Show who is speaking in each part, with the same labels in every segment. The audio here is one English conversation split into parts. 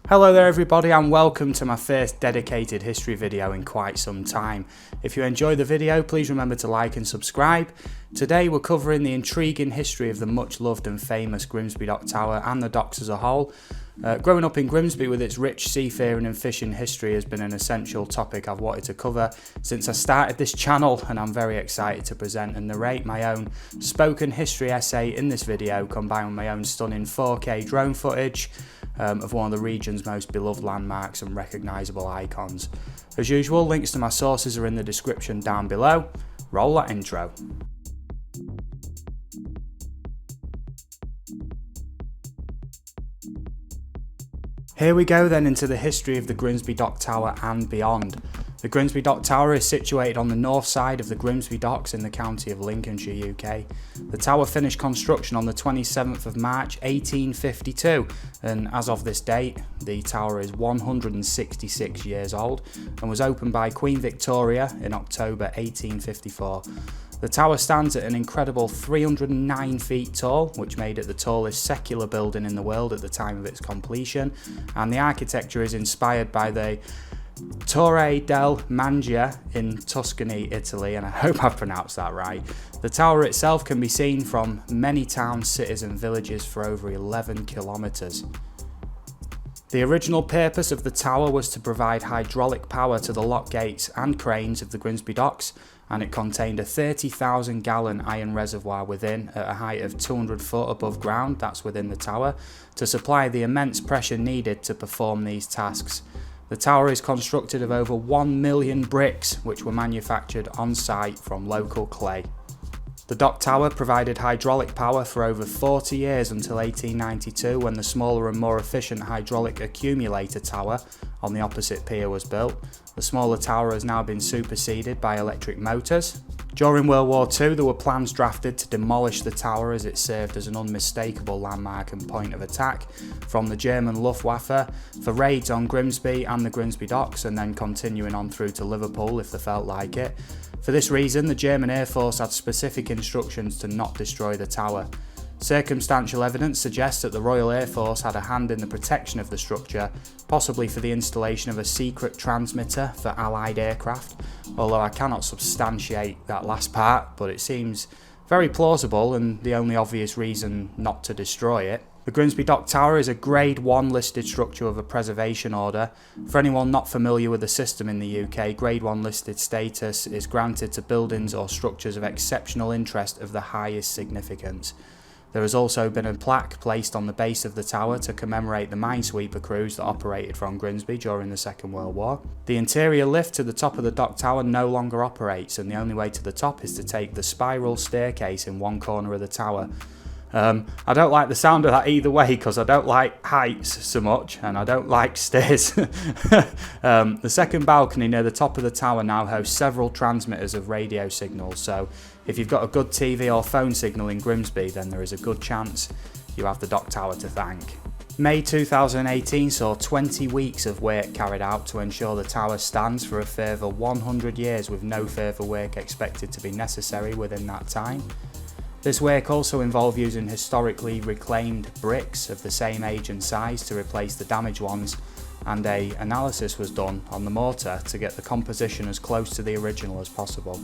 Speaker 1: Hello there everybody and welcome to my first dedicated history video in quite some time. If you enjoy the video, please remember to like and subscribe. Today we're covering the intriguing history of the much loved and famous Grimsby Dock Tower and the docks as a whole. Growing up in Grimsby with its rich seafaring and fishing history has been an essential topic I've wanted to cover since I started this channel, and I'm very excited to present and narrate my own spoken history essay in this video, combined with my own stunning 4K drone footage of one of the region's most beloved landmarks and recognisable icons. As usual, links to my sources are in the description down below. Roll that intro. Here we go then into the history of the Grimsby Dock Tower and beyond. The Grimsby Dock Tower is situated on the north side of the Grimsby Docks in the county of Lincolnshire, UK. The tower finished construction on the 27th of March 1852, and as of this date, the tower is 166 years old and was opened by Queen Victoria in October 1854. The tower stands at an incredible 309 feet tall, which made it the tallest secular building in the world at the time of its completion, and the architecture is inspired by the Torre del Mangia in Tuscany, Italy, and I hope I've pronounced that right. The tower itself can be seen from many towns, cities and villages for over 11 kilometres. The original purpose of the tower was to provide hydraulic power to the lock gates and cranes of the Grimsby Docks, and it contained a 30,000 gallon iron reservoir within at a height of 200 foot above ground, that's within the tower, to supply the immense pressure needed to perform these tasks. The tower is constructed of over 1 million bricks, which were manufactured on site from local clay. The dock tower provided hydraulic power for over 40 years until 1892, when the smaller and more efficient hydraulic accumulator tower on the opposite pier was built. The smaller tower has now been superseded by electric motors. During World War II, there were plans drafted to demolish the tower as it served as an unmistakable landmark and point of attack from the German Luftwaffe for raids on Grimsby and the Grimsby Docks, and then continuing on through to Liverpool if they felt like it. For this reason, the German Air Force had specific instructions to not destroy the tower. Circumstantial evidence suggests that the Royal Air Force had a hand in the protection of the structure, possibly for the installation of a secret transmitter for Allied aircraft, although I cannot substantiate that last part, but it seems very plausible and the only obvious reason not to destroy it. The Grimsby Dock Tower is a Grade 1 listed structure of a preservation order. For anyone not familiar with the system in the UK, Grade 1 listed status is granted to buildings or structures of exceptional interest of the highest significance. There has also been a plaque placed on the base of the tower to commemorate the minesweeper crews that operated from Grimsby during the Second World War. The interior lift to the top of the dock tower no longer operates, and the only way to the top is to take the spiral staircase in one corner of the tower. I don't like the sound of that either way because I don't like heights so much and I don't like stairs. The second balcony near the top of the tower now hosts several transmitters of radio signals, so if you've got a good TV or phone signal in Grimsby, then there is a good chance you have the dock tower to thank. May 2018 saw 20 weeks of work carried out to ensure the tower stands for a further 100 years, with no further work expected to be necessary within that time. This work also involved using historically reclaimed bricks of the same age and size to replace the damaged ones, and an analysis was done on the mortar to get the composition as close to the original as possible.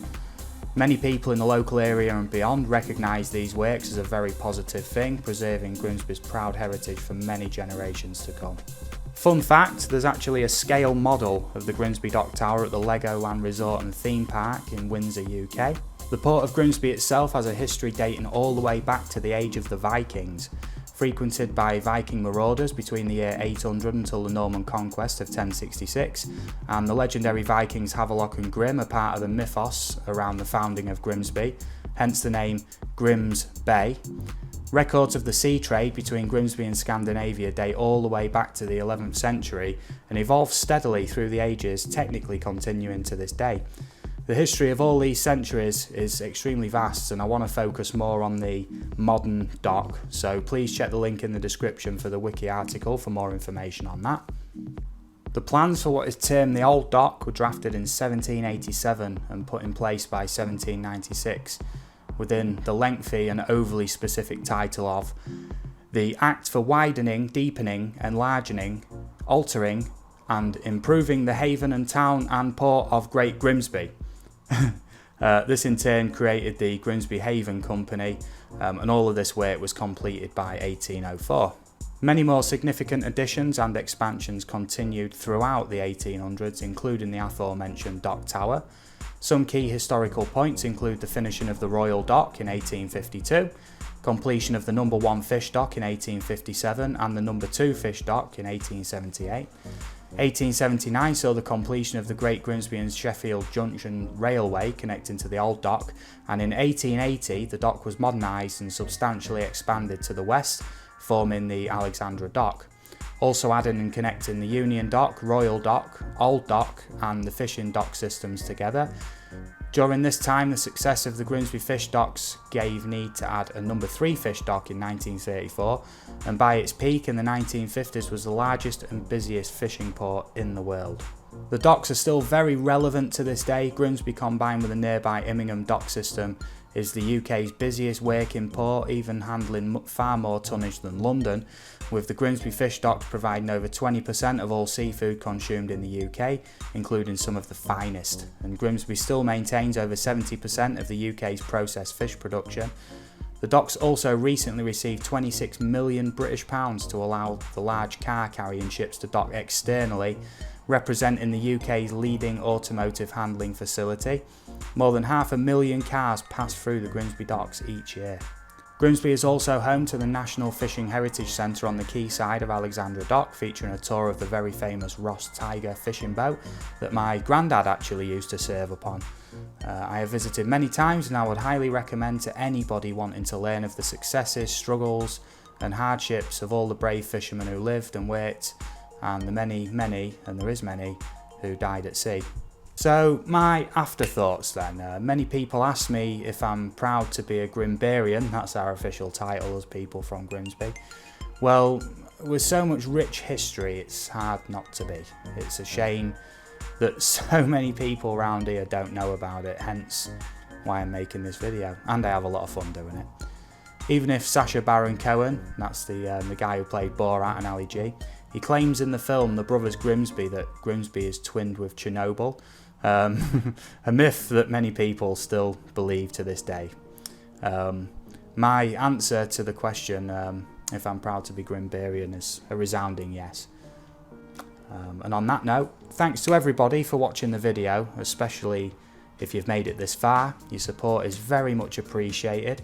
Speaker 1: Many people in the local area and beyond recognise these works as a very positive thing, preserving Grimsby's proud heritage for many generations to come. Fun fact, there's actually a scale model of the Grimsby Dock Tower at the Legoland Resort and Theme Park in Windsor, UK. The port of Grimsby itself has a history dating all the way back to the age of the Vikings, frequented by Viking marauders between the year 800 until the Norman conquest of 1066, and the legendary Vikings Havelok and Grim are part of the mythos around the founding of Grimsby, hence the name Grimsby. Records of the sea trade between Grimsby and Scandinavia date all the way back to the 11th century and evolved steadily through the ages, technically continuing to this day. The history of all these centuries is extremely vast, and I want to focus more on the modern dock, so please check the link in the description for the wiki article for more information on that. The plans for what is termed the Old Dock were drafted in 1787 and put in place by 1796, within the lengthy and overly specific title of the Act for Widening, Deepening, Enlarging altering and improving the haven and town and port of Great Grimsby. This in turn created the Grimsby Haven Company, and all of this work was completed by 1804. Many more significant additions and expansions continued throughout the 1800s, including the aforementioned dock tower. Some key historical points include the finishing of the Royal Dock in 1852, completion of the No. 1 fish dock in 1857 and the No. 2 fish dock in 1878. 1879 saw the completion of the Great Grimsby and Sheffield Junction Railway connecting to the old dock, and in 1880 the dock was modernised and substantially expanded to the west, forming the Alexandra Dock. Also adding and connecting the Union Dock, Royal Dock, Old Dock and the fishing dock systems together. During this time, the success of the Grimsby fish docks gave need to add a No. 3 fish dock in 1934, and by its peak in the 1950s was the largest and busiest fishing port in the world. The docks are still very relevant to this day. Grimsby, combined with the nearby Immingham dock system, is the UK's busiest working port, even handling far more tonnage than London, with the Grimsby fish docks providing over 20% of all seafood consumed in the UK, including some of the finest. And Grimsby still maintains over 70% of the UK's processed fish production. The docks also recently received £26 million to allow the large car carrying ships to dock externally, representing the UK's leading automotive handling facility. More than 500,000 cars pass through the Grimsby docks each year. Grimsby is also home to the National Fishing Heritage Centre on the quayside of Alexandra Dock, featuring a tour of the very famous Ross Tiger fishing boat that my granddad actually used to serve upon. I have visited many times, and I would highly recommend to anybody wanting to learn of the successes, struggles and hardships of all the brave fishermen who lived and worked, and the many, and there is many, who died at sea. So my afterthoughts then. Many people ask me if I'm proud to be a Grimbarian. That's our official title as people from Grimsby. Well, with so much rich history, it's hard not to be. It's a shame that so many people around here don't know about it, hence why I'm making this video, and I have a lot of fun doing it. Even if Sacha Baron Cohen, that's the guy who played Borat and Ali G, he claims in the film The Brothers Grimsby that Grimsby is twinned with Chernobyl, a myth that many people still believe to this day. My answer to the question, if I'm proud to be Grimbarian, is a resounding yes. And on that note, thanks to everybody for watching the video, especially if you've made it this far. Your support is very much appreciated.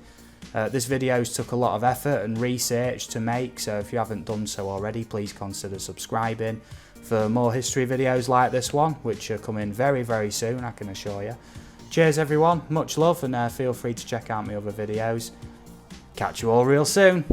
Speaker 1: This video's took a lot of effort and research to make, so if you haven't done so already, please consider subscribing for more history videos like this one, which are coming very, very soon, I can assure you. Cheers everyone, much love, and feel free to check out my other videos. Catch you all real soon.